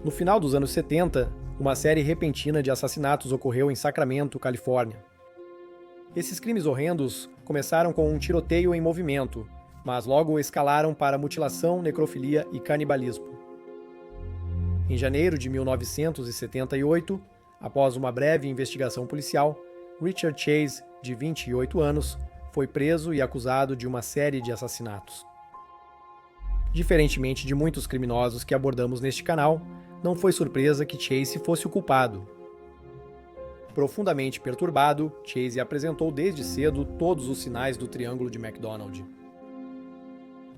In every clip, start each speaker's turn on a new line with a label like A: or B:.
A: No final dos anos 70, uma série repentina de assassinatos ocorreu em Sacramento, Califórnia. Esses crimes horrendos começaram com um tiroteio em movimento, mas logo escalaram para mutilação, necrofilia e canibalismo. Em janeiro de 1978, após uma breve investigação policial, Richard Chase, de 28 anos, foi preso e acusado de uma série de assassinatos. Diferentemente de muitos criminosos que abordamos neste canal, não foi surpresa que Chase fosse o culpado. Profundamente perturbado, Chase apresentou desde cedo todos os sinais do Triângulo de MacDonald.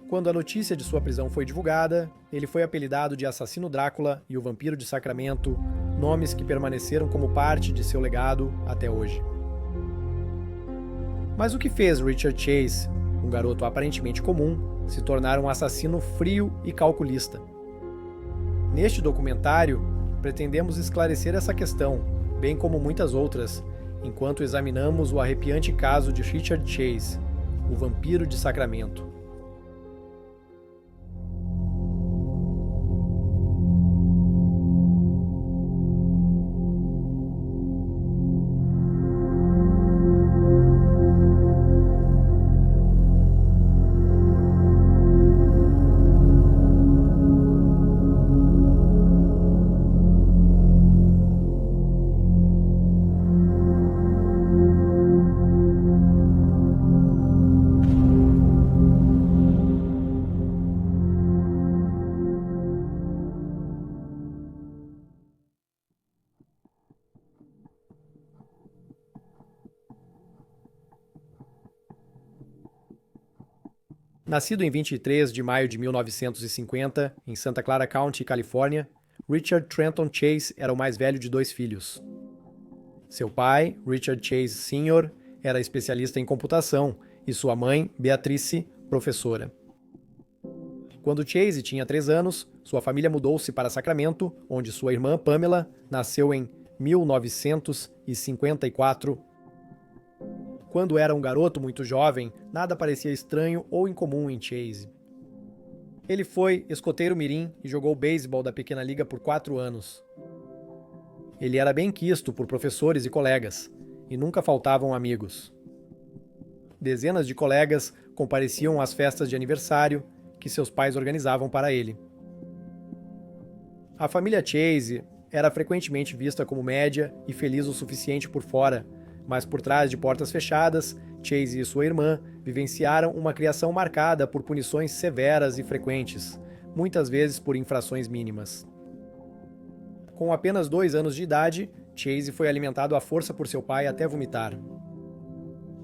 A: Quando a notícia de sua prisão foi divulgada, ele foi apelidado de Assassino Drácula e o Vampiro de Sacramento, nomes que permaneceram como parte de seu legado até hoje. Mas o que fez Richard Chase, um garoto aparentemente comum, se tornar um assassino frio e calculista? Neste documentário, pretendemos esclarecer essa questão, bem como muitas outras, enquanto examinamos o arrepiante caso de Richard Chase, o Vampiro de Sacramento. Nascido em 23 de maio de 1950, em Santa Clara County, Califórnia, Richard Trenton Chase era o mais velho de 2 filhos. Seu pai, Richard Chase Sr., era especialista em computação e sua mãe, Beatrice, professora. Quando Chase tinha 3 anos, sua família mudou-se para Sacramento, onde sua irmã Pamela nasceu em 1954. Quando era um garoto muito jovem, nada parecia estranho ou incomum em Chase. Ele foi escoteiro mirim e jogou beisebol da pequena liga por 4 anos. Ele era bem quisto por professores e colegas, e nunca faltavam amigos. Dezenas de colegas compareciam às festas de aniversário que seus pais organizavam para ele. A família Chase era frequentemente vista como média e feliz o suficiente por fora, mas por trás de portas fechadas, Chase e sua irmã vivenciaram uma criação marcada por punições severas e frequentes, muitas vezes por infrações mínimas. Com apenas 2 anos de idade, Chase foi alimentado à força por seu pai até vomitar.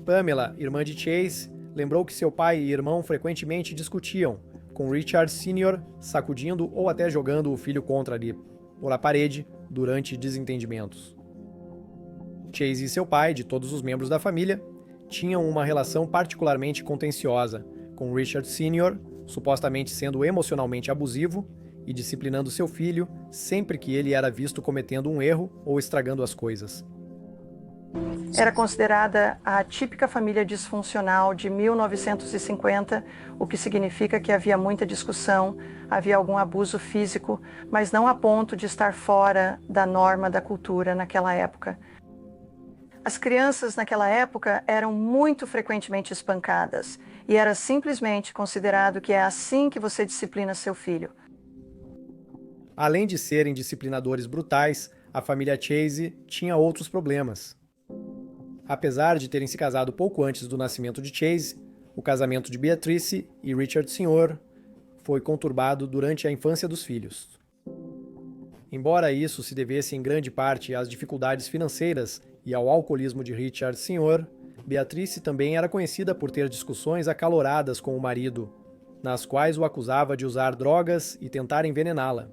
A: Pamela, irmã de Chase, lembrou que seu pai e irmão frequentemente discutiam, com Richard Sr. sacudindo ou até jogando o filho contra-lhe por a parede durante desentendimentos. Chase e seu pai, de todos os membros da família, tinham uma relação particularmente contenciosa, com Richard Sr. supostamente sendo emocionalmente abusivo e disciplinando seu filho sempre que ele era visto cometendo um erro ou estragando as coisas.
B: Era considerada a típica família disfuncional de 1950, o que significa que havia muita discussão, havia algum abuso físico, mas não a ponto de estar fora da norma da cultura naquela época. As crianças naquela época eram muito frequentemente espancadas e era simplesmente considerado que é assim que você disciplina seu filho.
A: Além de serem disciplinadores brutais, a família Chase tinha outros problemas. Apesar de terem se casado pouco antes do nascimento de Chase, o casamento de Beatrice e Richard Sr. foi conturbado durante a infância dos filhos. Embora isso se devesse em grande parte às dificuldades financeiras e ao alcoolismo de Richard Sr., Beatrice também era conhecida por ter discussões acaloradas com o marido, nas quais o acusava de usar drogas e tentar envenená-la.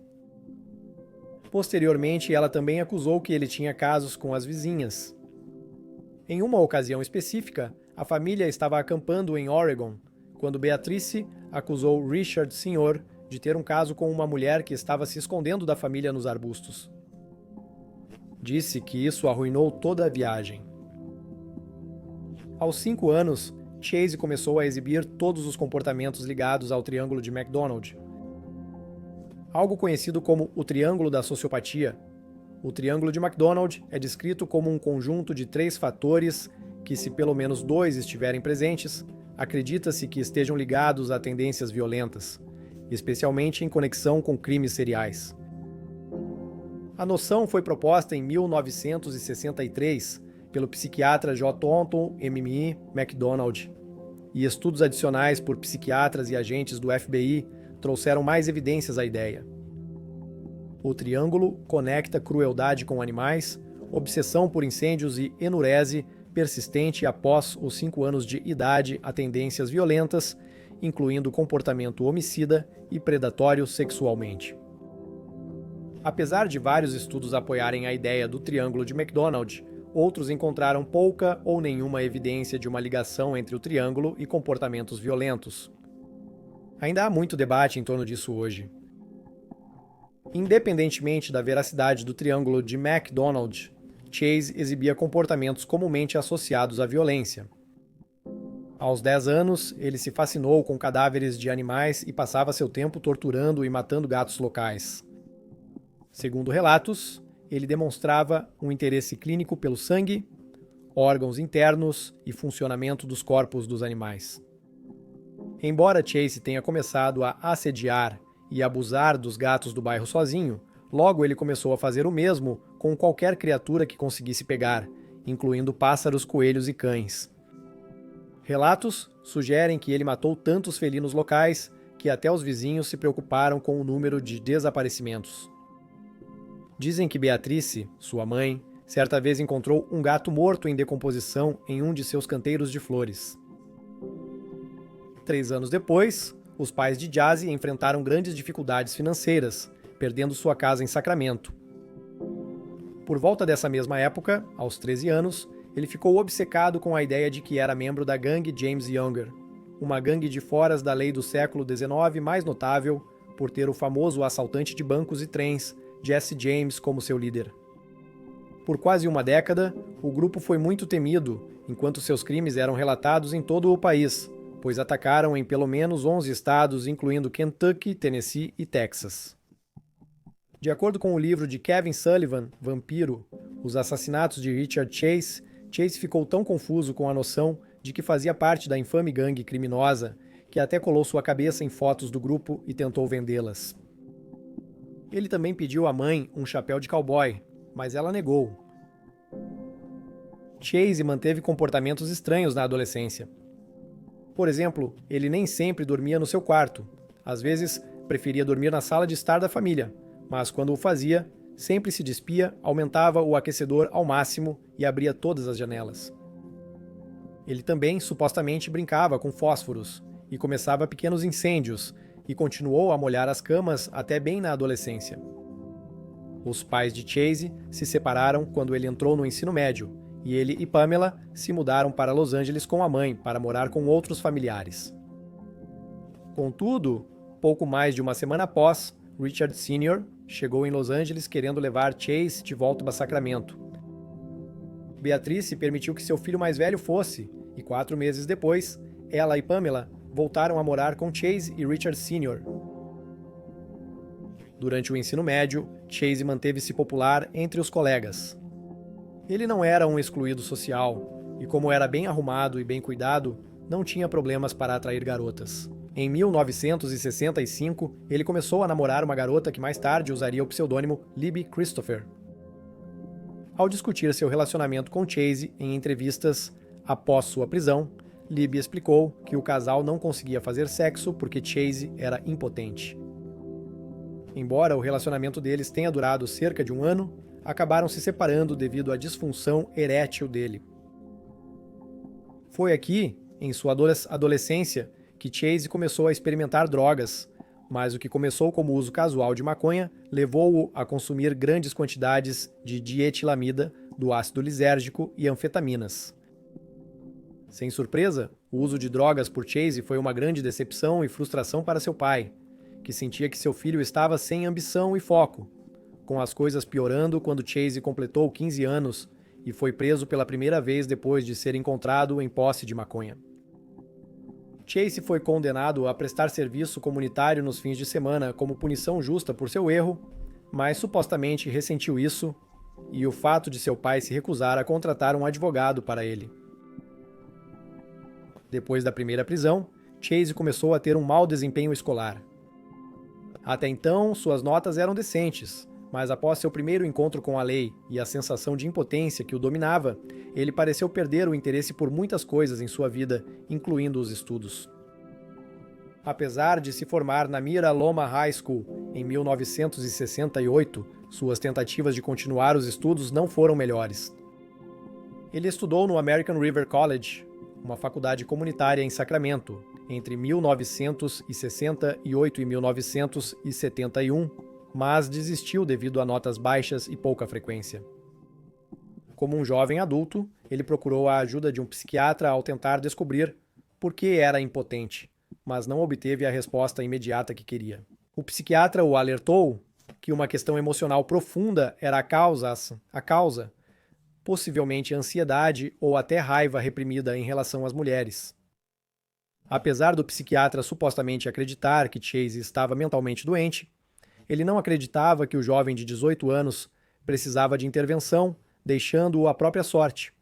A: Posteriormente, ela também acusou que ele tinha casos com as vizinhas. Em uma ocasião específica, a família estava acampando em Oregon, quando Beatrice acusou Richard Sr. de ter um caso com uma mulher que estava se escondendo da família nos arbustos. Disse que isso arruinou toda a viagem. Aos 5 anos, Chase começou a exibir todos os comportamentos ligados ao Triângulo de MacDonald. Algo conhecido como o triângulo da sociopatia. O triângulo de McDonald é descrito como um conjunto de 3 fatores que, se pelo menos 2 estiverem presentes, acredita-se que estejam ligados a tendências violentas, especialmente em conexão com crimes seriais. A noção foi proposta em 1963 pelo psiquiatra J. Thornton M.I. MacDonald, e estudos adicionais por psiquiatras e agentes do FBI trouxeram mais evidências à ideia. O triângulo conecta crueldade com animais, obsessão por incêndios e enurese persistente após os 5 anos de idade a tendências violentas, incluindo comportamento homicida e predatório sexualmente. Apesar de vários estudos apoiarem a ideia do triângulo de McDonald, outros encontraram pouca ou nenhuma evidência de uma ligação entre o triângulo e comportamentos violentos. Ainda há muito debate em torno disso hoje. Independentemente da veracidade do triângulo de McDonald, Chase exibia comportamentos comumente associados à violência. Aos 10 anos, ele se fascinou com cadáveres de animais e passava seu tempo torturando e matando gatos locais. Segundo relatos, ele demonstrava um interesse clínico pelo sangue, órgãos internos e funcionamento dos corpos dos animais. Embora Chase tenha começado a assediar e abusar dos gatos do bairro sozinho, logo ele começou a fazer o mesmo com qualquer criatura que conseguisse pegar, incluindo pássaros, coelhos e cães. Relatos sugerem que ele matou tantos felinos locais que até os vizinhos se preocuparam com o número de desaparecimentos. Dizem que Beatrice, sua mãe, certa vez encontrou um gato morto em decomposição em um de seus canteiros de flores. 3 anos depois, os pais de Jazzy enfrentaram grandes dificuldades financeiras, perdendo sua casa em Sacramento. Por volta dessa mesma época, aos 13 anos, ele ficou obcecado com a ideia de que era membro da gangue James Younger, uma gangue de foras da lei do século XIX mais notável por ter o famoso assaltante de bancos e trens, Jesse James, como seu líder. Por quase uma década, o grupo foi muito temido, enquanto seus crimes eram relatados em todo o país, pois atacaram em pelo menos 11 estados, incluindo Kentucky, Tennessee e Texas. De acordo com o livro de Kevin Sullivan, Vampiro, Os Assassinatos de Richard Chase, Chase ficou tão confuso com a noção de que fazia parte da infame gangue criminosa que até colou sua cabeça em fotos do grupo e tentou vendê-las. Ele também pediu à mãe um chapéu de cowboy, mas ela negou. Chase manteve comportamentos estranhos na adolescência. Por exemplo, ele nem sempre dormia no seu quarto. Às vezes, preferia dormir na sala de estar da família, mas quando o fazia, sempre se despia, aumentava o aquecedor ao máximo e abria todas as janelas. Ele também, supostamente, brincava com fósforos e começava pequenos incêndios, e continuou a molhar as camas até bem na adolescência. Os pais de Chase se separaram quando ele entrou no ensino médio, e ele e Pamela se mudaram para Los Angeles com a mãe para morar com outros familiares. Contudo, pouco mais de uma semana após, Richard Sr. chegou em Los Angeles querendo levar Chase de volta para Sacramento. Beatrice permitiu que seu filho mais velho fosse, e 4 meses depois, ela e Pamela voltaram a morar com Chase e Richard Sr. Durante o ensino médio, Chase manteve-se popular entre os colegas. Ele não era um excluído social, e como era bem arrumado e bem cuidado, não tinha problemas para atrair garotas. Em 1965, ele começou a namorar uma garota que mais tarde usaria o pseudônimo Libby Christopher. Ao discutir seu relacionamento com Chase em entrevistas após sua prisão, Libby explicou que o casal não conseguia fazer sexo porque Chase era impotente. Embora o relacionamento deles tenha durado cerca de 1 ano, acabaram se separando devido à disfunção erétil dele. Foi aqui, em sua adolescência, que Chase começou a experimentar drogas, mas o que começou como uso casual de maconha levou-o a consumir grandes quantidades de dietilamida, do ácido lisérgico e anfetaminas. Sem surpresa, o uso de drogas por Chase foi uma grande decepção e frustração para seu pai, que sentia que seu filho estava sem ambição e foco, com as coisas piorando quando Chase completou 15 anos e foi preso pela primeira vez depois de ser encontrado em posse de maconha. Chase foi condenado a prestar serviço comunitário nos fins de semana como punição justa por seu erro, mas supostamente ressentiu isso e o fato de seu pai se recusar a contratar um advogado para ele. Depois da primeira prisão, Chase começou a ter um mau desempenho escolar. Até então, suas notas eram decentes, mas após seu primeiro encontro com a lei e a sensação de impotência que o dominava, ele pareceu perder o interesse por muitas coisas em sua vida, incluindo os estudos. Apesar de se formar na Mira Loma High School em 1968, suas tentativas de continuar os estudos não foram melhores. Ele estudou no American River College, uma faculdade comunitária em Sacramento, entre 1968 e 1971, mas desistiu devido a notas baixas e pouca frequência. Como um jovem adulto, ele procurou a ajuda de um psiquiatra ao tentar descobrir por que era impotente, mas não obteve a resposta imediata que queria. O psiquiatra o alertou que uma questão emocional profunda era a causa, possivelmente ansiedade ou até raiva reprimida em relação às mulheres. Apesar do psiquiatra supostamente acreditar que Chase estava mentalmente doente, ele não acreditava que o jovem de 18 anos precisava de intervenção, deixando-o à própria sorte.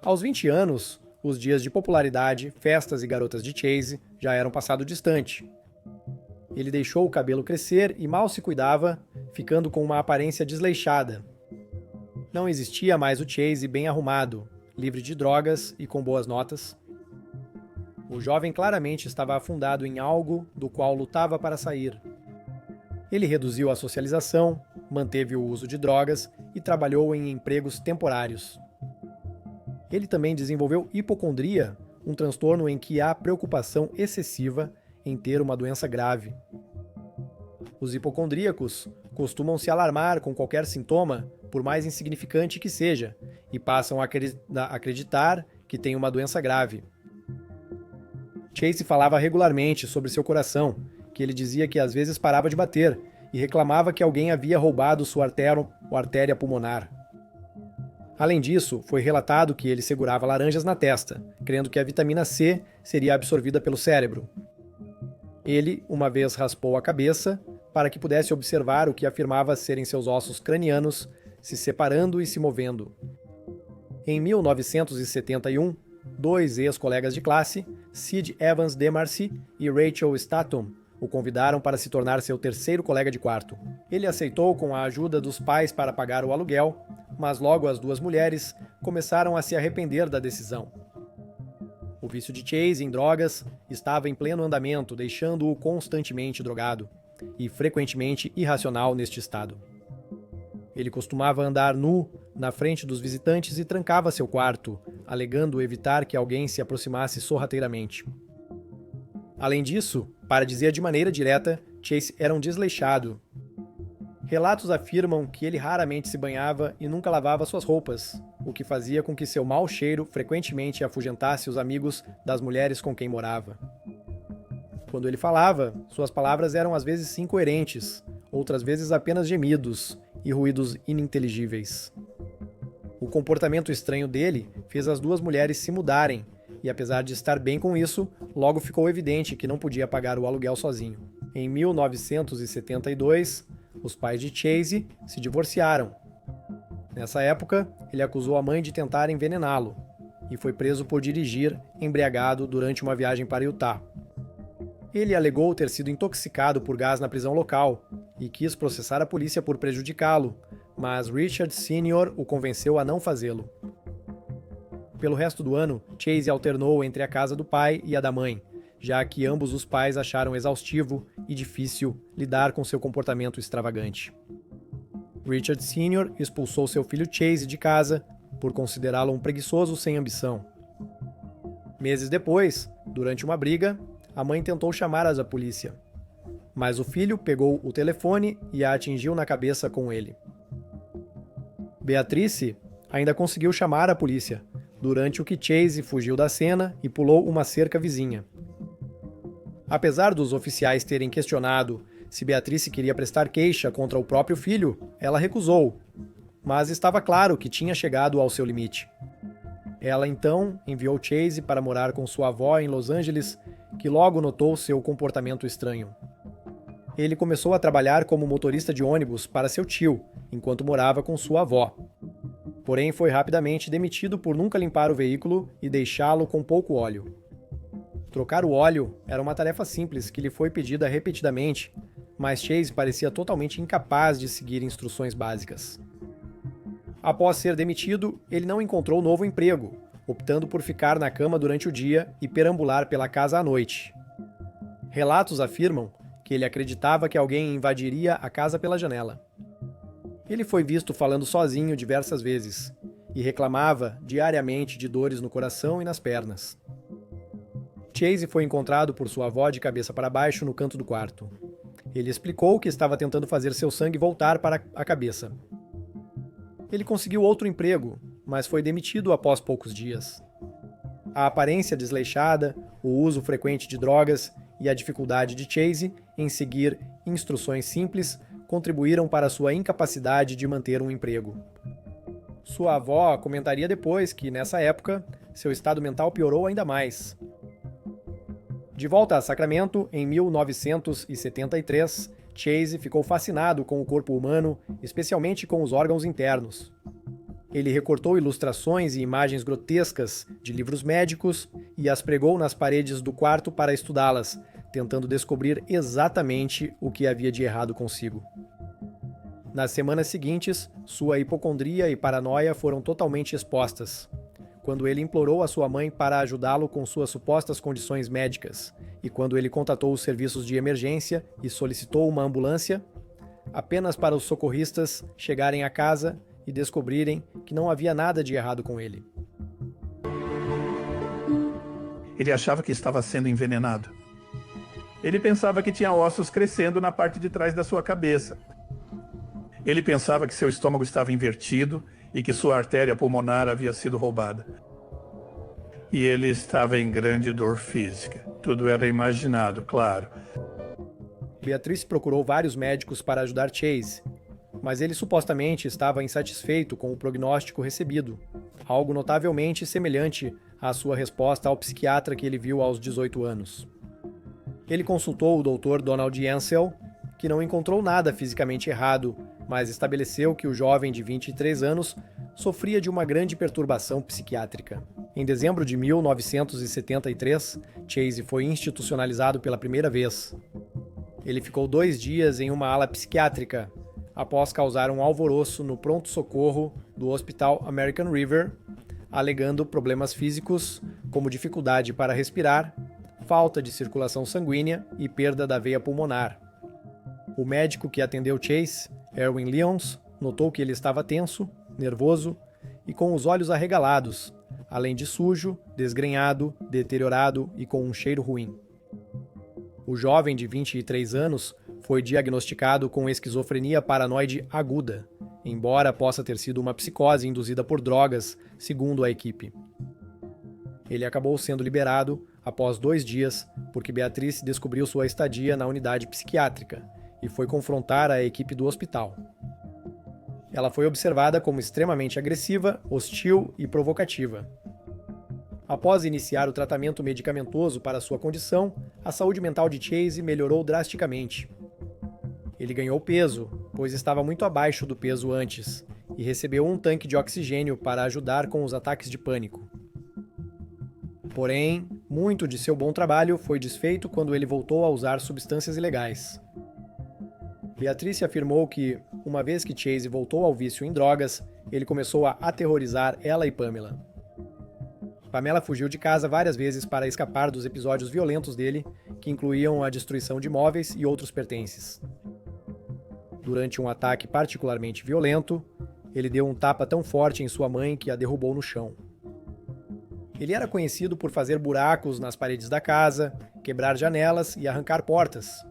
A: Aos 20 anos, os dias de popularidade, festas e garotas de Chase já eram passado distante. Ele deixou o cabelo crescer e mal se cuidava, ficando com uma aparência desleixada. Não existia mais o Chase bem arrumado, livre de drogas e com boas notas. O jovem claramente estava afundado em algo do qual lutava para sair. Ele reduziu a socialização, manteve o uso de drogas e trabalhou em empregos temporários. Ele também desenvolveu hipocondria, um transtorno em que há preocupação excessiva em ter uma doença grave. Os hipocondríacos costumam se alarmar com qualquer sintoma, por mais insignificante que seja, e passam a acreditar que tem uma doença grave. Chase falava regularmente sobre seu coração, que ele dizia que às vezes parava de bater, e reclamava que alguém havia roubado sua artéria pulmonar. Além disso, foi relatado que ele segurava laranjas na testa, crendo que a vitamina C seria absorvida pelo cérebro. Ele, uma vez, raspou a cabeça para que pudesse observar o que afirmava serem seus ossos cranianos se separando e se movendo. Em 1971, dois ex-colegas de classe, Sid Evans Demarcy e Rachel Statham, o convidaram para se tornar seu terceiro colega de quarto. Ele aceitou com a ajuda dos pais para pagar o aluguel, mas logo as duas mulheres começaram a se arrepender da decisão. O vício de Chase em drogas estava em pleno andamento, deixando-o constantemente drogado e frequentemente irracional neste estado. Ele costumava andar nu na frente dos visitantes e trancava seu quarto, alegando evitar que alguém se aproximasse sorrateiramente. Além disso, para dizer de maneira direta, Chase era um desleixado. Relatos afirmam que ele raramente se banhava e nunca lavava suas roupas, o que fazia com que seu mau cheiro frequentemente afugentasse os amigos das mulheres com quem morava. Quando ele falava, suas palavras eram às vezes incoerentes, outras vezes apenas gemidos e ruídos ininteligíveis. O comportamento estranho dele fez as duas mulheres se mudarem, e apesar de estar bem com isso, logo ficou evidente que não podia pagar o aluguel sozinho. Em 1972, os pais de Chase se divorciaram. Nessa época, ele acusou a mãe de tentar envenená-lo e foi preso por dirigir embriagado durante uma viagem para Utah. Ele alegou ter sido intoxicado por gás na prisão local e quis processar a polícia por prejudicá-lo, mas Richard Sr. o convenceu a não fazê-lo. Pelo resto do ano, Chase alternou entre a casa do pai e a da mãe, já que ambos os pais acharam exaustivo e difícil lidar com seu comportamento extravagante. Richard Sr. expulsou seu filho Chase de casa por considerá-lo um preguiçoso sem ambição. Meses depois, durante uma briga, a mãe tentou chamar a polícia, mas o filho pegou o telefone e a atingiu na cabeça com ele. Beatrice ainda conseguiu chamar a polícia, durante o que Chase fugiu da cena e pulou uma cerca vizinha. Apesar dos oficiais terem questionado Se Beatrice queria prestar queixa contra o próprio filho, ela recusou, mas estava claro que tinha chegado ao seu limite. Ela então enviou Chase para morar com sua avó em Los Angeles, que logo notou seu comportamento estranho. Ele começou a trabalhar como motorista de ônibus para seu tio, enquanto morava com sua avó. Porém, foi rapidamente demitido por nunca limpar o veículo e deixá-lo com pouco óleo. Trocar o óleo era uma tarefa simples que lhe foi pedida repetidamente, mas Chase parecia totalmente incapaz de seguir instruções básicas. Após ser demitido, ele não encontrou novo emprego, optando por ficar na cama durante o dia e perambular pela casa à noite. Relatos afirmam que ele acreditava que alguém invadiria a casa pela janela. Ele foi visto falando sozinho diversas vezes e reclamava diariamente de dores no coração e nas pernas. Chase foi encontrado por sua avó de cabeça para baixo no canto do quarto. Ele explicou que estava tentando fazer seu sangue voltar para a cabeça. Ele conseguiu outro emprego, mas foi demitido após poucos dias. A aparência desleixada, o uso frequente de drogas e a dificuldade de Chase em seguir instruções simples contribuíram para sua incapacidade de manter um emprego. Sua avó comentaria depois que, nessa época, seu estado mental piorou ainda mais. De volta a Sacramento, em 1973, Chase ficou fascinado com o corpo humano, especialmente com os órgãos internos. Ele recortou ilustrações e imagens grotescas de livros médicos e as pregou nas paredes do quarto para estudá-las, tentando descobrir exatamente o que havia de errado consigo. Nas semanas seguintes, sua hipocondria e paranoia foram totalmente expostas. Quando ele implorou a sua mãe para ajudá-lo com suas supostas condições médicas, e quando ele contatou os serviços de emergência e solicitou uma ambulância, apenas para os socorristas chegarem à casa e descobrirem que não havia nada de errado com ele.
C: Ele achava que estava sendo envenenado. Ele pensava que tinha ossos crescendo na parte de trás da sua cabeça. Ele pensava que seu estômago estava invertido e que sua artéria pulmonar havia sido roubada. E ele estava em grande dor física. Tudo era imaginado, claro.
A: Beatrice procurou vários médicos para ajudar Chase, mas ele supostamente estava insatisfeito com o prognóstico recebido, algo notavelmente semelhante à sua resposta ao psiquiatra que ele viu aos 18 anos. Ele consultou o Dr. Donald Ansel, que não encontrou nada fisicamente errado, mas estabeleceu que o jovem de 23 anos sofria de uma grande perturbação psiquiátrica. Em dezembro de 1973, Chase foi institucionalizado pela primeira vez. Ele ficou 2 dias em uma ala psiquiátrica, após causar um alvoroço no pronto-socorro do Hospital American River, alegando problemas físicos como dificuldade para respirar, falta de circulação sanguínea e perda da veia pulmonar. O médico que atendeu Chase, Erwin Lyons, notou que ele estava tenso, nervoso e com os olhos arregalados, além de sujo, desgrenhado, deteriorado e com um cheiro ruim. O jovem de 23 anos foi diagnosticado com esquizofrenia paranoide aguda, embora possa ter sido uma psicose induzida por drogas, segundo a equipe. Ele acabou sendo liberado após 2 dias porque Beatrice descobriu sua estadia na unidade psiquiátrica e foi confrontar a equipe do hospital. Ela foi observada como extremamente agressiva, hostil e provocativa. Após iniciar o tratamento medicamentoso para sua condição, a saúde mental de Chase melhorou drasticamente. Ele ganhou peso, pois estava muito abaixo do peso antes, e recebeu um tanque de oxigênio para ajudar com os ataques de pânico. Porém, muito de seu bom trabalho foi desfeito quando ele voltou a usar substâncias ilegais. Beatrice afirmou que, uma vez que Chase voltou ao vício em drogas, ele começou a aterrorizar ela e Pamela. Pamela fugiu de casa várias vezes para escapar dos episódios violentos dele, que incluíam a destruição de móveis e outros pertences. Durante um ataque particularmente violento, ele deu um tapa tão forte em sua mãe que a derrubou no chão. Ele era conhecido por fazer buracos nas paredes da casa, quebrar janelas e arrancar portas.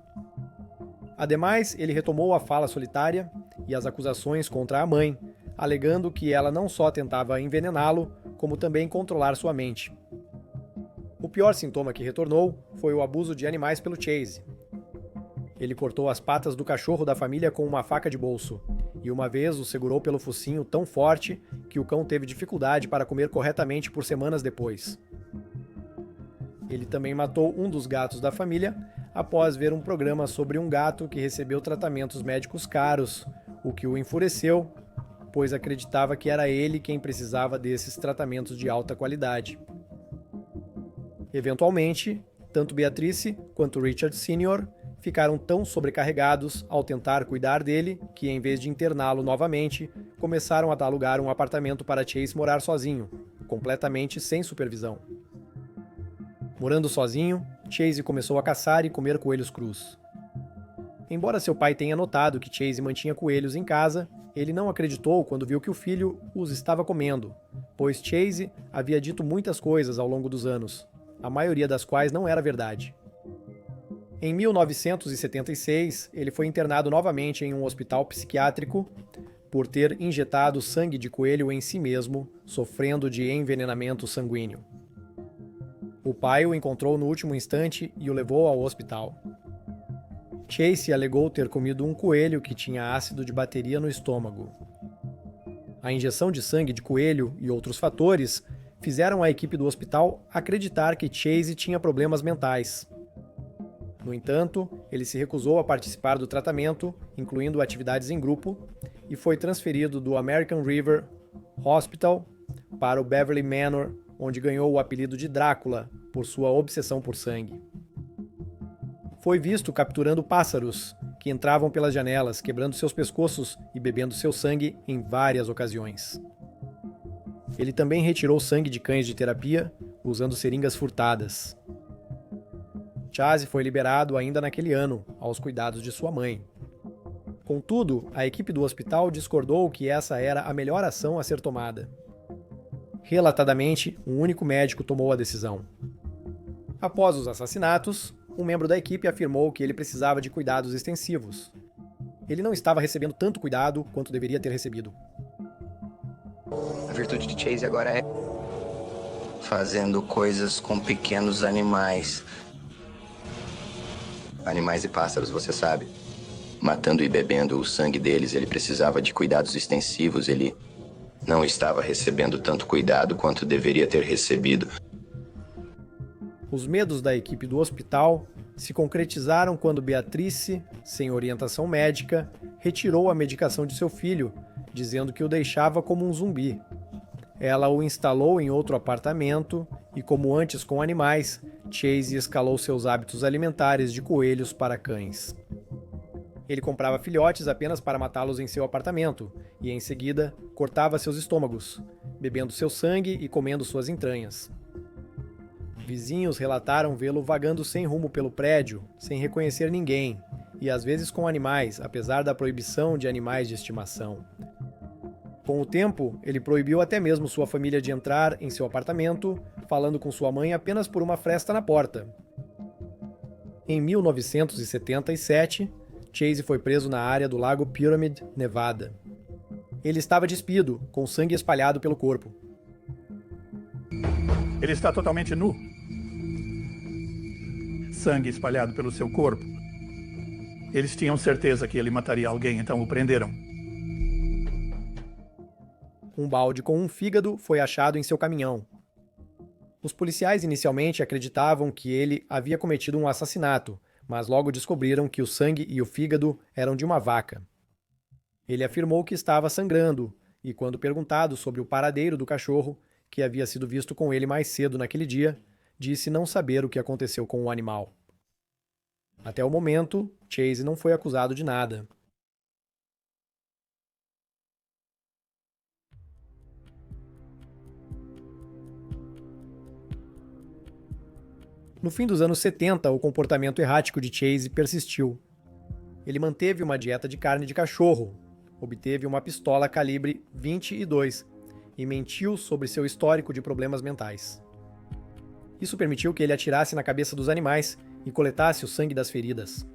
A: Ademais, ele retomou a fala solitária e as acusações contra a mãe, alegando que ela não só tentava envenená-lo, como também controlar sua mente. O pior sintoma que retornou foi o abuso de animais pelo Chase. ele cortou as patas do cachorro da família com uma faca de bolso, e uma vez o segurou pelo focinho tão forte que o cão teve dificuldade para comer corretamente por semanas depois. Ele também matou um dos gatos da família após ver um programa sobre um gato que recebeu tratamentos médicos caros, o que o enfureceu, pois acreditava que era ele quem precisava desses tratamentos de alta qualidade. Eventualmente, tanto Beatrice quanto Richard Sr. ficaram tão sobrecarregados ao tentar cuidar dele que, em vez de interná-lo novamente, começaram a alugar um apartamento para Chase morar sozinho, completamente sem supervisão. Morando sozinho, Chase começou a caçar e comer coelhos crus. Embora seu pai tenha notado que Chase mantinha coelhos em casa, ele não acreditou quando viu que o filho os estava comendo, pois Chase havia dito muitas coisas ao longo dos anos, a maioria das quais não era verdade. Em 1976, ele foi internado novamente em um hospital psiquiátrico por ter injetado sangue de coelho em si mesmo, sofrendo de envenenamento sanguíneo. O pai o encontrou no último instante e o levou ao hospital. Chase alegou ter comido um coelho que tinha ácido de bateria no estômago. A injeção de sangue de coelho e outros fatores fizeram a equipe do hospital acreditar que Chase tinha problemas mentais. No entanto, ele se recusou a participar do tratamento, incluindo atividades em grupo, e foi transferido do American River Hospital para o Beverly Manor, onde ganhou o apelido de Drácula por sua obsessão por sangue. Foi visto capturando pássaros, que entravam pelas janelas, quebrando seus pescoços e bebendo seu sangue em várias ocasiões. Ele também retirou sangue de cães de terapia, usando seringas furtadas. Chase foi liberado ainda naquele ano, aos cuidados de sua mãe. Contudo, a equipe do hospital discordou que essa era a melhor ação a ser tomada. Relatadamente, um único médico tomou a decisão. Após os assassinatos, um membro da equipe afirmou que ele precisava de cuidados extensivos. Ele não estava recebendo tanto cuidado quanto deveria ter recebido.
D: A virtude de Chase agora é fazendo coisas com pequenos animais. Animais e pássaros, você sabe. Matando e bebendo o sangue deles, ele precisava de cuidados extensivos. Ele não estava recebendo tanto cuidado quanto deveria ter recebido.
A: Os medos da equipe do hospital se concretizaram quando Beatrice, sem orientação médica, retirou a medicação de seu filho, dizendo que o deixava como um zumbi. Ela o instalou em outro apartamento e, como antes com animais, Chase escalou seus hábitos alimentares de coelhos para cães. Ele comprava filhotes apenas para matá-los em seu apartamento e, em seguida, cortava seus estômagos, bebendo seu sangue e comendo suas entranhas. Vizinhos relataram vê-lo vagando sem rumo pelo prédio, sem reconhecer ninguém, e às vezes com animais, apesar da proibição de animais de estimação. Com o tempo, ele proibiu até mesmo sua família de entrar em seu apartamento, falando com sua mãe apenas por uma fresta na porta. Em 1977, Chase foi preso na área do Lago Pyramid, Nevada. Ele estava despido, com sangue espalhado pelo corpo.
C: Ele está totalmente nu. Sangue espalhado pelo seu corpo. Eles tinham certeza que ele mataria alguém, então o prenderam.
A: Um balde com um fígado foi achado em seu caminhão. Os policiais inicialmente acreditavam que ele havia cometido um assassinato, mas logo descobriram que o sangue e o fígado eram de uma vaca. Ele afirmou que estava sangrando e, quando perguntado sobre o paradeiro do cachorro, que havia sido visto com ele mais cedo naquele dia, disse não saber o que aconteceu com o animal. Até o momento, Chase não foi acusado de nada. No fim dos anos 70, o comportamento errático de Chase persistiu. Ele manteve uma dieta de carne de cachorro, obteve uma pistola calibre .22 e mentiu sobre seu histórico de problemas mentais. Isso permitiu que ele atirasse na cabeça dos animais e coletasse o sangue das feridas.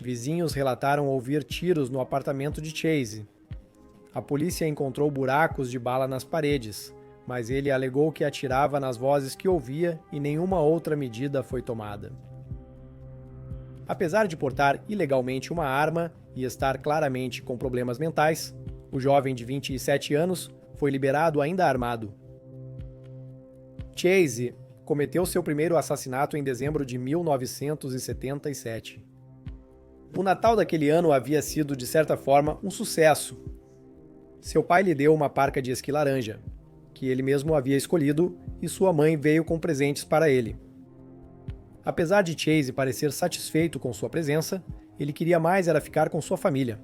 A: Vizinhos relataram ouvir tiros no apartamento de Chase. A polícia encontrou buracos de bala nas paredes, mas ele alegou que atirava nas vozes que ouvia e nenhuma outra medida foi tomada. Apesar de portar ilegalmente uma arma e estar claramente com problemas mentais, o jovem de 27 anos foi liberado ainda armado. Chase cometeu seu primeiro assassinato em dezembro de 1977. O Natal daquele ano havia sido, de certa forma, um sucesso. Seu pai lhe deu uma parca de esqui laranja, que ele mesmo havia escolhido, e sua mãe veio com presentes para ele. Apesar de Chase parecer satisfeito com sua presença, ele queria mais era ficar com sua família.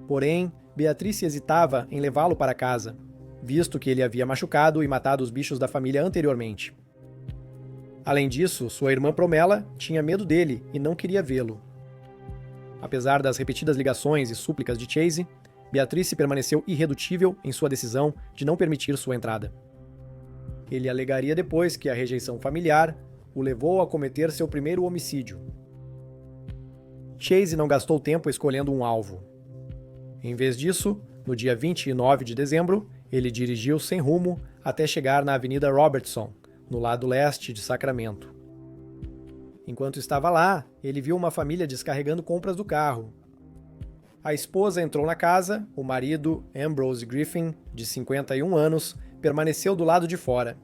A: Porém, Beatrice hesitava em levá-lo para casa, visto que ele havia machucado e matado os bichos da família anteriormente. Além disso, sua irmã Promela tinha medo dele e não queria vê-lo. Apesar das repetidas ligações e súplicas de Chase, Beatrice permaneceu irredutível em sua decisão de não permitir sua entrada. Ele alegaria depois que a rejeição familiar o levou a cometer seu primeiro homicídio. Chase não gastou tempo escolhendo um alvo. Em vez disso, no dia 29 de dezembro, ele dirigiu sem rumo até chegar na Avenida Robertson, no lado leste de Sacramento. Enquanto estava lá, ele viu uma família descarregando compras do carro. A esposa entrou na casa, o marido, Ambrose Griffin, de 51 anos, permaneceu do lado de fora.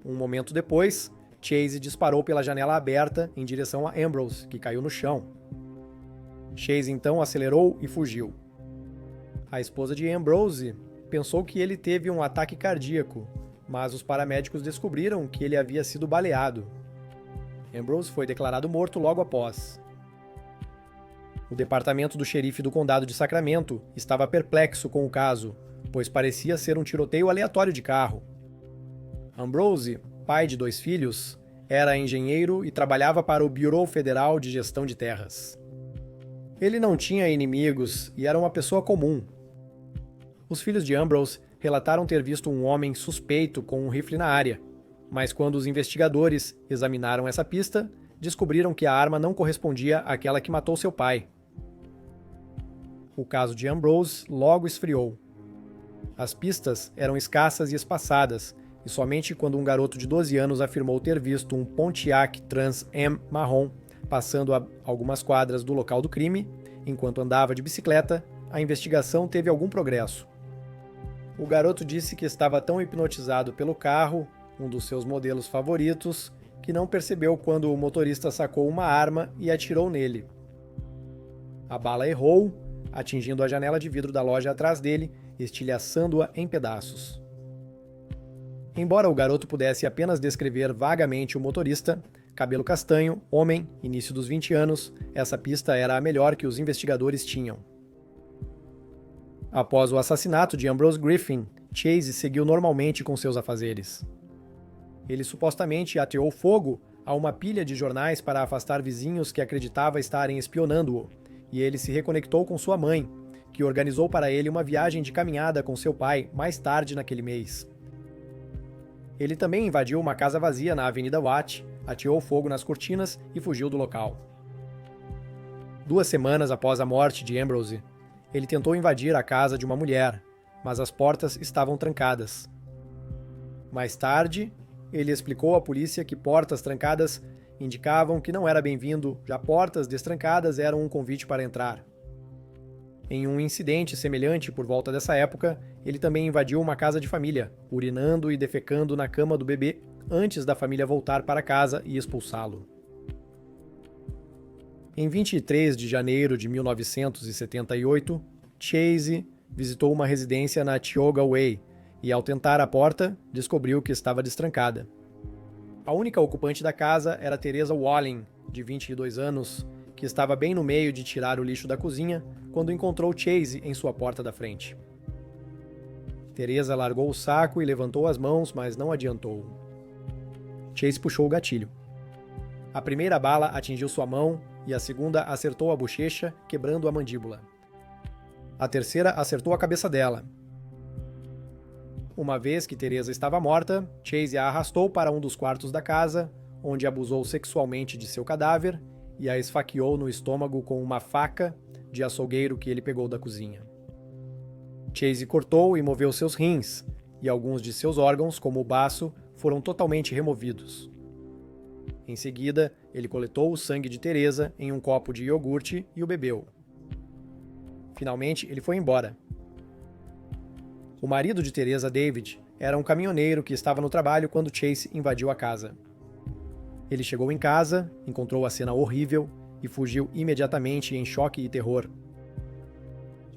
A: Um momento depois, Chase disparou pela janela aberta em direção a Ambrose, que caiu no chão. Chase então acelerou e fugiu. A esposa de Ambrose pensou que ele teve um ataque cardíaco, mas os paramédicos descobriram que ele havia sido baleado. Ambrose foi declarado morto logo após. O departamento do xerife do condado de Sacramento estava perplexo com o caso, pois parecia ser um tiroteio aleatório de carro. Ambrose, pai de 2 filhos, era engenheiro e trabalhava para o Bureau Federal de Gestão de Terras. Ele não tinha inimigos e era uma pessoa comum. Os filhos de Ambrose relataram ter visto um homem suspeito com um rifle na área, mas quando os investigadores examinaram essa pista, descobriram que a arma não correspondia àquela que matou seu pai. O caso de Ambrose logo esfriou. As pistas eram escassas e espaçadas, e somente quando um garoto de 12 anos afirmou ter visto um Pontiac Trans Am marrom passando a algumas quadras do local do crime, enquanto andava de bicicleta, a investigação teve algum progresso. O garoto disse que estava tão hipnotizado pelo carro, um dos seus modelos favoritos, que não percebeu quando o motorista sacou uma arma e atirou nele. A bala errou, atingindo a janela de vidro da loja atrás dele, estilhaçando-a em pedaços. Embora o garoto pudesse apenas descrever vagamente o motorista, cabelo castanho, homem, início dos 20 anos, essa pista era a melhor que os investigadores tinham. Após o assassinato de Ambrose Griffin, Chase seguiu normalmente com seus afazeres. Ele supostamente ateou fogo a uma pilha de jornais para afastar vizinhos que acreditava estarem espionando-o, e ele se reconectou com sua mãe, que organizou para ele uma viagem de caminhada com seu pai mais tarde naquele mês. Ele também invadiu uma casa vazia na Avenida Watt, ateou fogo nas cortinas e fugiu do local. 2 semanas após a morte de Ambrose, ele tentou invadir a casa de uma mulher, mas as portas estavam trancadas. Mais tarde, ele explicou à polícia que portas trancadas indicavam que não era bem-vindo, já portas destrancadas eram um convite para entrar. Em um incidente semelhante por volta dessa época, ele também invadiu uma casa de família, urinando e defecando na cama do bebê antes da família voltar para casa e expulsá-lo. Em 23 de janeiro de 1978, Chase visitou uma residência na Tioga Way e, ao tentar a porta, descobriu que estava destrancada. A única ocupante da casa era Teresa Walling, de 22 anos, que estava bem no meio de tirar o lixo da cozinha quando encontrou Chase em sua porta da frente. Teresa largou o saco e levantou as mãos, mas não adiantou. Chase puxou o gatilho. A primeira bala atingiu sua mão e a segunda acertou a bochecha, quebrando a mandíbula. A terceira acertou a cabeça dela. Uma vez que Teresa estava morta, Chase a arrastou para um dos quartos da casa, onde abusou sexualmente de seu cadáver e a esfaqueou no estômago com uma faca de açougueiro que ele pegou da cozinha. Chase cortou e moveu seus rins, e alguns de seus órgãos, como o baço, foram totalmente removidos. Em seguida, ele coletou o sangue de Teresa em um copo de iogurte e o bebeu. Finalmente, ele foi embora. O marido de Teresa, David, era um caminhoneiro que estava no trabalho quando Chase invadiu a casa. Ele chegou em casa, encontrou a cena horrível e fugiu imediatamente em choque e terror.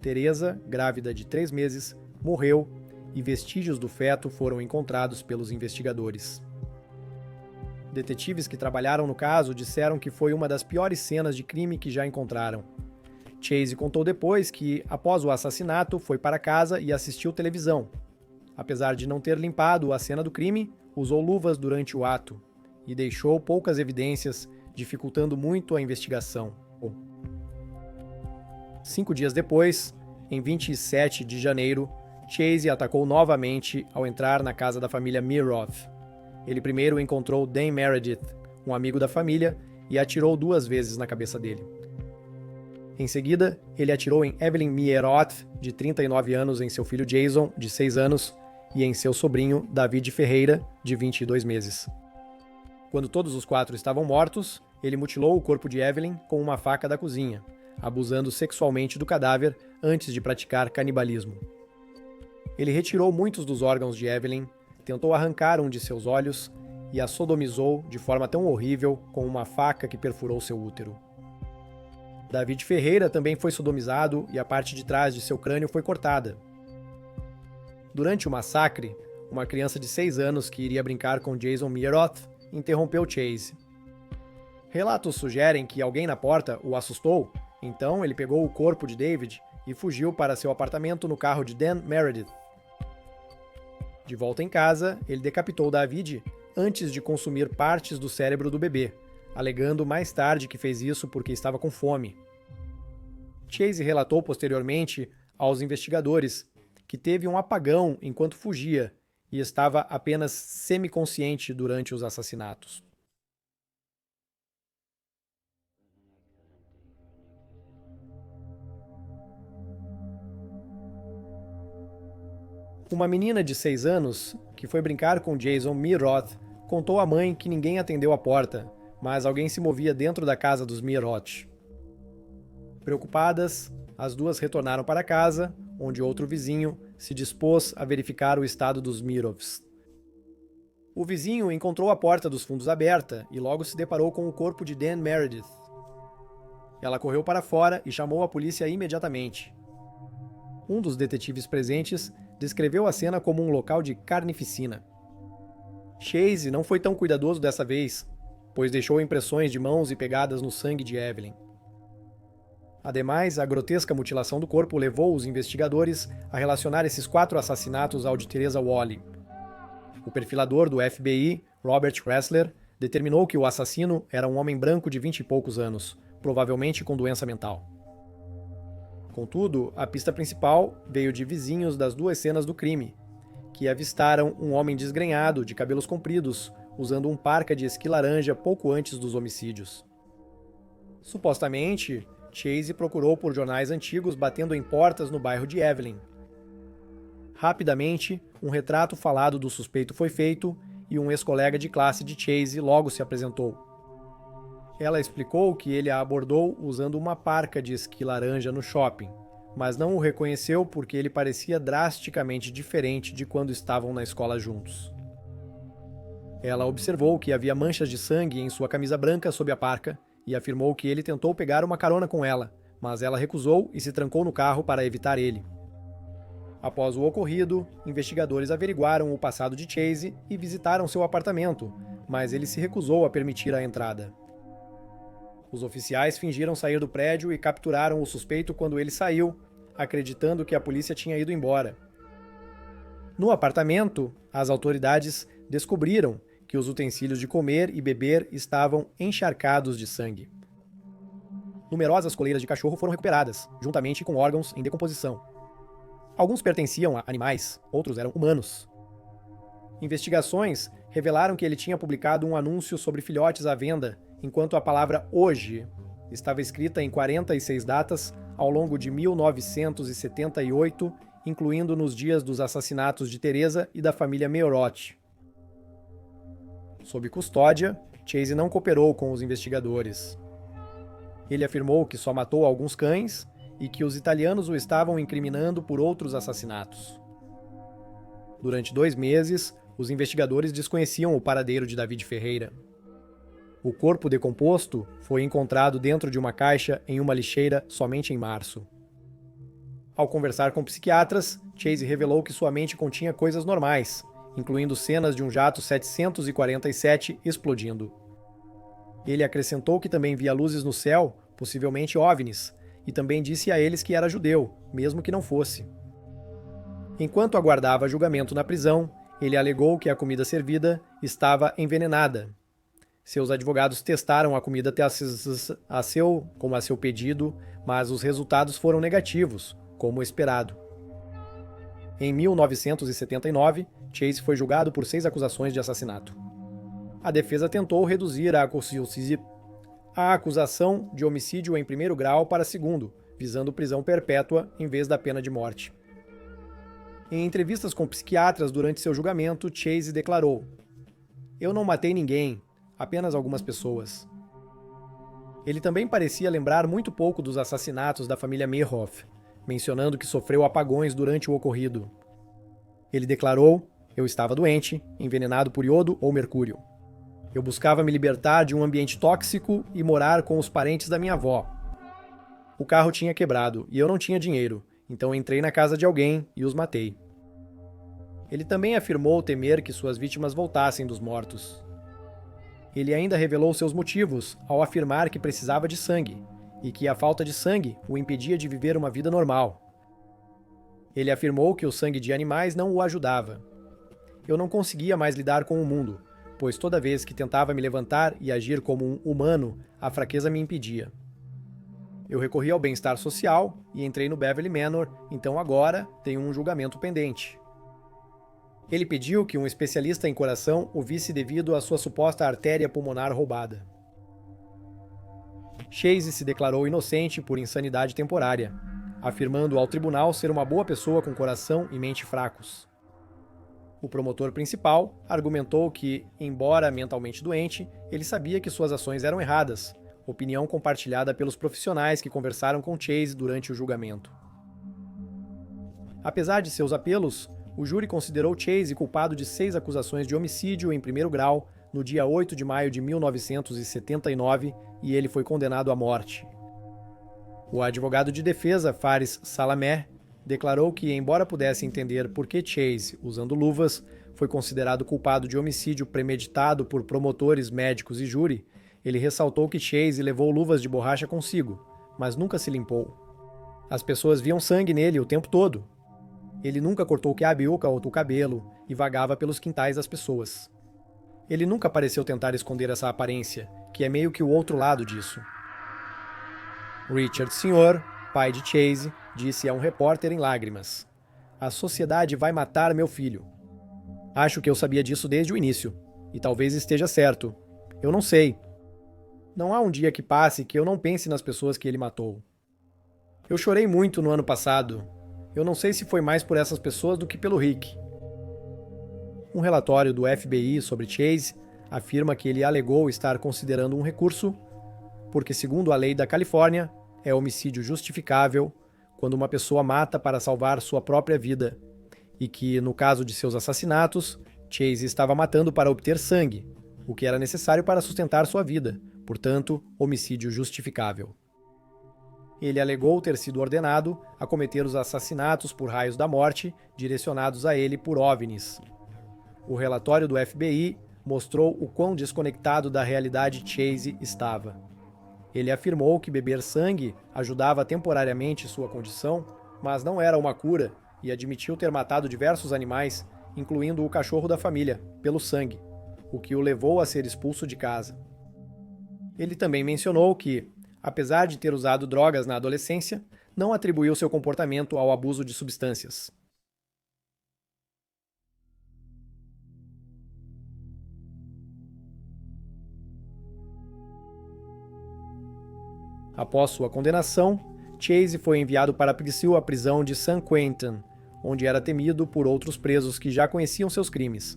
A: Teresa, grávida de 3 meses, morreu e vestígios do feto foram encontrados pelos investigadores. Detetives que trabalharam no caso disseram que foi uma das piores cenas de crime que já encontraram. Chase contou depois que, após o assassinato, foi para casa e assistiu televisão. Apesar de não ter limpado a cena do crime, usou luvas durante o ato e deixou poucas evidências, dificultando muito a investigação. 5 dias depois, em 27 de janeiro, Chase atacou novamente ao entrar na casa da família Meeroth. Ele primeiro encontrou Dan Meredith, um amigo da família, e atirou 2 vezes na cabeça dele. Em seguida, ele atirou em Evelyn Meeroth, de 39 anos, em seu filho Jason, de 6 anos, e em seu sobrinho David Ferreira, de 22 meses. Quando todos os 4 estavam mortos, ele mutilou o corpo de Evelyn com uma faca da cozinha, abusando sexualmente do cadáver antes de praticar canibalismo. Ele retirou muitos dos órgãos de Evelyn, tentou arrancar um de seus olhos e a sodomizou de forma tão horrível com uma faca que perfurou seu útero. David Ferreira também foi sodomizado e a parte de trás de seu crânio foi cortada. Durante o massacre, uma criança de 6 anos que iria brincar com Jason Meeroth interrompeu Chase. Relatos sugerem que alguém na porta o assustou, então ele pegou o corpo de David e fugiu para seu apartamento no carro de Dan Meredith. De volta em casa, ele decapitou David antes de consumir partes do cérebro do bebê, alegando mais tarde que fez isso porque estava com fome. Chase relatou posteriormente aos investigadores que teve um apagão enquanto fugia e estava apenas semiconsciente durante os assassinatos. Uma menina de 6 anos, que foi brincar com Jason Meeroth, contou à mãe que ninguém atendeu a porta, mas alguém se movia dentro da casa dos Meeroth. Preocupadas, as duas retornaram para casa, onde outro vizinho se dispôs a verificar o estado dos Meeroths. O vizinho encontrou a porta dos fundos aberta e logo se deparou com o corpo de Dan Meredith. Ela correu para fora e chamou a polícia imediatamente. Um dos detetives presentes descreveu a cena como um local de carnificina. Chase não foi tão cuidadoso dessa vez, pois deixou impressões de mãos e pegadas no sangue de Evelyn. Ademais, a grotesca mutilação do corpo levou os investigadores a relacionar esses 4 assassinatos ao de Teresa Whalley. O perfilador do FBI, Robert Ressler, determinou que o assassino era um homem branco de 20 e poucos anos, provavelmente com doença mental. Contudo, a pista principal veio de vizinhos das 2 cenas do crime, que avistaram um homem desgrenhado, de cabelos compridos, usando um parca de esqui laranja pouco antes dos homicídios. Supostamente, Chase procurou por jornais antigos batendo em portas no bairro de Evelyn. Rapidamente, um retrato falado do suspeito foi feito e um ex-colega de classe de Chase logo se apresentou. Ela explicou que ele a abordou usando uma parca de esqui laranja no shopping, mas não o reconheceu porque ele parecia drasticamente diferente de quando estavam na escola juntos. Ela observou que havia manchas de sangue em sua camisa branca sob a parca e afirmou que ele tentou pegar uma carona com ela, mas ela recusou e se trancou no carro para evitar ele. Após o ocorrido, investigadores averiguaram o passado de Chase e visitaram seu apartamento, mas ele se recusou a permitir a entrada. Os oficiais fingiram sair do prédio e capturaram o suspeito quando ele saiu, acreditando que a polícia tinha ido embora. No apartamento, as autoridades descobriram que os utensílios de comer e beber estavam encharcados de sangue. Numerosas coleiras de cachorro foram recuperadas, juntamente com órgãos em decomposição. Alguns pertenciam a animais, outros eram humanos. Investigações revelaram que ele tinha publicado um anúncio sobre filhotes à venda, enquanto a palavra hoje estava escrita em 46 datas ao longo de 1978, incluindo nos dias dos assassinatos de Teresa e da família Meeroth. Sob custódia, Chase não cooperou com os investigadores. Ele afirmou que só matou alguns cães e que os italianos o estavam incriminando por outros assassinatos. Durante 2 meses, os investigadores desconheciam o paradeiro de David Ferreira. O corpo decomposto foi encontrado dentro de uma caixa em uma lixeira somente em março. Ao conversar com psiquiatras, Chase revelou que sua mente continha coisas normais, incluindo cenas de um jato 747 explodindo. Ele acrescentou que também via luzes no céu, possivelmente OVNIs, e também disse a eles que era judeu, mesmo que não fosse. Enquanto aguardava julgamento na prisão, ele alegou que a comida servida estava envenenada. Seus advogados testaram a comida como a seu pedido, mas os resultados foram negativos, como esperado. Em 1979, Chase foi julgado por 6 acusações de assassinato. A defesa tentou reduzir a acusação de homicídio em primeiro grau para segundo, visando prisão perpétua em vez da pena de morte. Em entrevistas com psiquiatras durante seu julgamento, Chase declarou: "Eu não matei ninguém, apenas algumas pessoas." Ele também parecia lembrar muito pouco dos assassinatos da família Mehoff, mencionando que sofreu apagões durante o ocorrido. Ele declarou: "Eu estava doente, envenenado por iodo ou mercúrio. Eu buscava me libertar de um ambiente tóxico e morar com os parentes da minha avó. O carro tinha quebrado e eu não tinha dinheiro, então entrei na casa de alguém e os matei." Ele também afirmou temer que suas vítimas voltassem dos mortos. Ele ainda revelou seus motivos ao afirmar que precisava de sangue e que a falta de sangue o impedia de viver uma vida normal. Ele afirmou que o sangue de animais não o ajudava. "Eu não conseguia mais lidar com o mundo, pois toda vez que tentava me levantar e agir como um humano, a fraqueza me impedia. Eu recorri ao bem-estar social e entrei no Beverly Manor, então agora tenho um julgamento pendente." Ele pediu que um especialista em coração o visse devido à sua suposta artéria pulmonar roubada. Chase se declarou inocente por insanidade temporária, afirmando ao tribunal ser uma boa pessoa com coração e mente fracos. O promotor principal argumentou que, embora mentalmente doente, ele sabia que suas ações eram erradas, opinião compartilhada pelos profissionais que conversaram com Chase durante o julgamento. Apesar de seus apelos, o júri considerou Chase culpado de 6 acusações de homicídio em primeiro grau no dia 8 de maio de 1979 e ele foi condenado à morte. O advogado de defesa, Faris Salameh, declarou que, embora pudesse entender por que Chase, usando luvas, foi considerado culpado de homicídio premeditado por promotores, médicos e júri, ele ressaltou que Chase levou luvas de borracha consigo, mas nunca se limpou. As pessoas viam sangue nele o tempo todo. Ele nunca cortou o quiabiuca ou o cabelo e vagava pelos quintais das pessoas. Ele nunca pareceu tentar esconder essa aparência, que é meio que o outro lado disso. Richard Sr., pai de Chase, disse a um repórter em lágrimas: "A sociedade vai matar meu filho. Acho que eu sabia disso desde o início, e talvez esteja certo. Eu não sei. Não há um dia que passe que eu não pense nas pessoas que ele matou. Eu chorei muito no ano passado. Eu não sei se foi mais por essas pessoas do que pelo Rick." Um relatório do FBI sobre Chase afirma que ele alegou estar considerando um recurso porque, segundo a lei da Califórnia, é homicídio justificável quando uma pessoa mata para salvar sua própria vida, e que, no caso de seus assassinatos, Chase estava matando para obter sangue, o que era necessário para sustentar sua vida, portanto, homicídio justificável. Ele alegou ter sido ordenado a cometer os assassinatos por raios da morte direcionados a ele por OVNIs. O relatório do FBI mostrou o quão desconectado da realidade Chase estava. Ele afirmou que beber sangue ajudava temporariamente sua condição, mas não era uma cura, e admitiu ter matado diversos animais, incluindo o cachorro da família, pelo sangue, o que o levou a ser expulso de casa. Ele também mencionou que, apesar de ter usado drogas na adolescência, não atribuiu seu comportamento ao abuso de substâncias. Após sua condenação, Chase foi enviado para a prisão de San Quentin, onde era temido por outros presos que já conheciam seus crimes.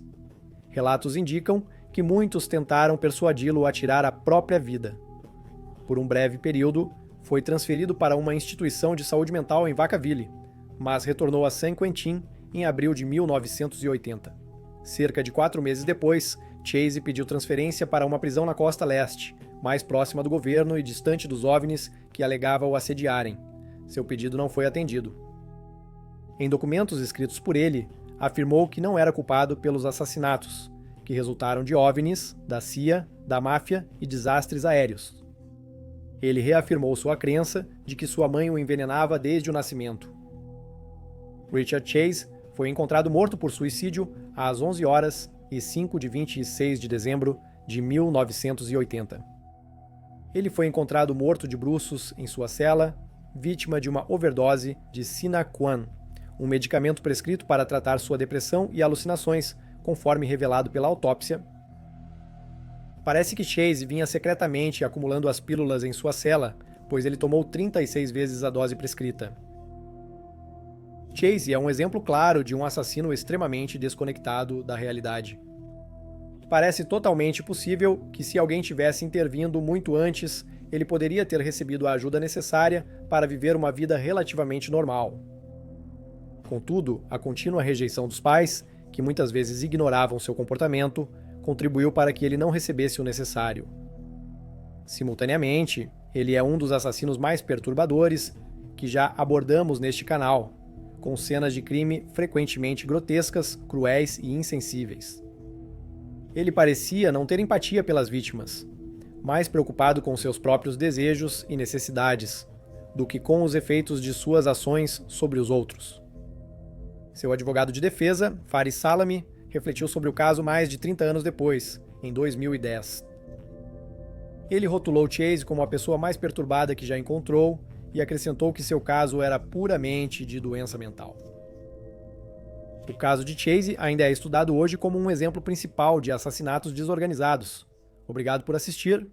A: Relatos indicam que muitos tentaram persuadi-lo a tirar a própria vida. Por um breve período, foi transferido para uma instituição de saúde mental em Vacaville, mas retornou a Saint-Quentin em abril de 1980. Cerca de 4 meses depois, Chase pediu transferência para uma prisão na costa leste, mais próxima do governo e distante dos OVNIs que alegava o assediarem. Seu pedido não foi atendido. Em documentos escritos por ele, afirmou que não era culpado pelos assassinatos, que resultaram de OVNIs, da CIA, da máfia e desastres aéreos. Ele reafirmou sua crença de que sua mãe o envenenava desde o nascimento. Richard Chase foi encontrado morto por suicídio às 11 horas e 5 de 26 de dezembro de 1980. Ele foi encontrado morto de bruços em sua cela, vítima de uma overdose de Sinaquan, um medicamento prescrito para tratar sua depressão e alucinações, conforme revelado pela autópsia. Parece que Chase vinha secretamente acumulando as pílulas em sua cela, pois ele tomou 36 vezes a dose prescrita. Chase é um exemplo claro de um assassino extremamente desconectado da realidade. Parece totalmente possível que, se alguém tivesse intervindo muito antes, ele poderia ter recebido a ajuda necessária para viver uma vida relativamente normal. Contudo, a contínua rejeição dos pais, que muitas vezes ignoravam seu comportamento, contribuiu para que ele não recebesse o necessário. Simultaneamente, ele é um dos assassinos mais perturbadores que já abordamos neste canal, com cenas de crime frequentemente grotescas, cruéis e insensíveis. Ele parecia não ter empatia pelas vítimas, mais preocupado com seus próprios desejos e necessidades, do que com os efeitos de suas ações sobre os outros. Seu advogado de defesa, Faris Salami, refletiu sobre o caso mais de 30 anos depois, em 2010. Ele rotulou Chase como a pessoa mais perturbada que já encontrou e acrescentou que seu caso era puramente de doença mental. O caso de Chase ainda é estudado hoje como um exemplo principal de assassinatos desorganizados. Obrigado por assistir